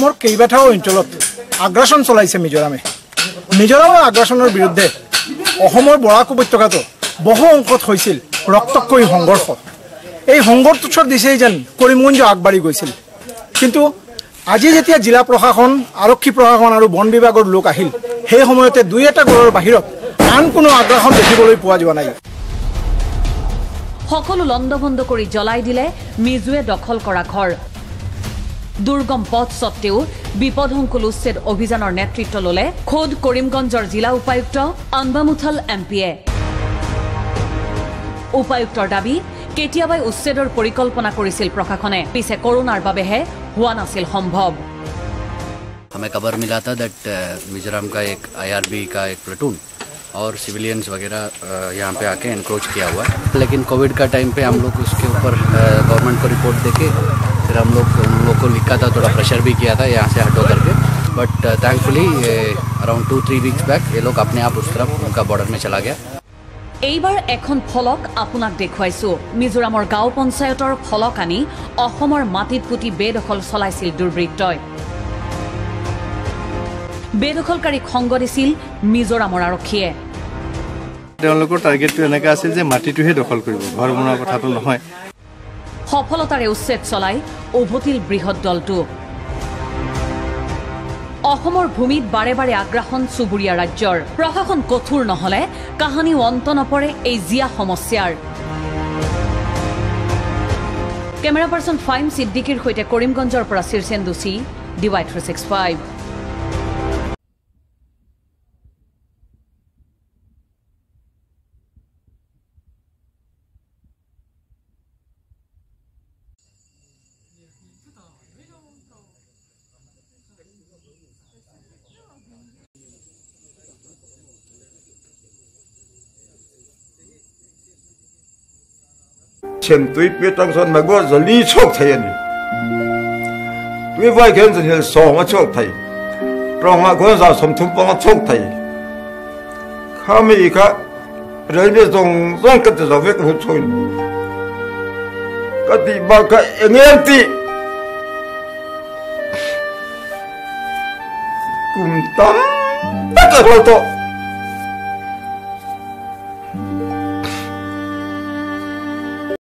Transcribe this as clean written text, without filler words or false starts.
মোৰ কেইবাটাও অঞ্চলত আগ্ৰাসন চলাইছে মিজোৰামে। মিজোৰামৰ আগ্ৰাসনৰ বিৰুদ্ধে অসমৰ বৰাক উপত্যকাতো বহু অংশত হৈছিল ৰক্তক্ষয়ী সংঘৰ্ষ। এই সংঘৰ্ষৰ দিশেই যেন কৰিমগঞ্জ আগবাঢ়ি গৈছিল। কিন্তু আজি যেতিয়া জিলা প্ৰশাসন, আৰক্ষী প্ৰশাসন আৰু বন বিভাগৰ লোক আহিল, সেই সময়তে দুই এটা ঘৰৰ বাহিৰত আন কোনো আগ্ৰাসন দেখিবলৈ পোৱা যোৱা নাই। সকলো লণ্ডভণ্ড কৰি জ্বলাই দিলে মিজোৱে দখল কৰা ঘৰ। দুৰ্গম পথ সত্ত্বেও বিপদসংকুল উচ্ছেদ অভিযানৰ নেতৃত্ব ললে খোদ কৰিমগঞ্জৰ জিলা উপায়ুক্ত আনবামুথাল এমপিয়ে। উপায়ুক্তৰ দাবী, কেতিয়াবাই উচ্ছেদৰ পৰিকল্পনা কৰিছিল প্ৰশাসনে, পিছে কৰোনাৰ বাবেহে হোৱা নাছিল সম্ভৱ। हमें खबर मिला था दैट मिजोरम का एक आईआरबी का एक प्लेटून और सिविलियंस वगैरह यहाँ पे आके एनक्रोच किया हुआ है। लेकिन कोविड का टाइम पे हम लोग उसके ऊपर गवर्नमेंट को रिपोर्ट देके फिर हम लोग उन लोगों को लिखा था, थोड़ा प्रेशर भी किया था यहाँ से हटो करके। But thankfully around 2-3 weeks back ये लोग अपने आप उस तरफ उनका बॉर्डर में चला गया। এইবাৰ এখন ফলক আপোনাক দেখুৱাইছো। মিজোৰামৰ গাঁও পঞ্চায়তৰ ফলক আনি অসমৰ মাটিত পুতি বেদখল চলাইছিল দুৰ্বৃত্তই। বেদখলকাৰীক সংগ দিছিল মিজোৰামৰ আৰক্ষীয়ে। তেওঁলোকৰ টাৰ্গেটটো এনেকা আছিল যে মাটিটোহে দখল কৰিব, ঘৰ বনোৱাৰ কথাটো নহয়। সফলতাৰে উচ্ছেদ চলাই উভতিল বৃহৎ দলটো। অসমৰ ভূমিত বাৰে বাৰে আগ্ৰাসন চুবুৰীয়া ৰাজ্যৰ। প্ৰশাসন কঠোৰ নহলে কাহানী অন্ত নপৰে এই জিয়া সমস্যাৰ। কেমেৰা পাৰ্চন ফাইম সিদ্দিকীৰ সৈতে কৰিমগঞ্জৰ পৰা শীৰ্ষেন দোষী, DY 365।前对别当说那个是李朝太呢，对外看是双个朝太，让我看啥什么同帮个朝太，他们一看，人家从上个的上面个穿，个地方个一年的，共当那个老多。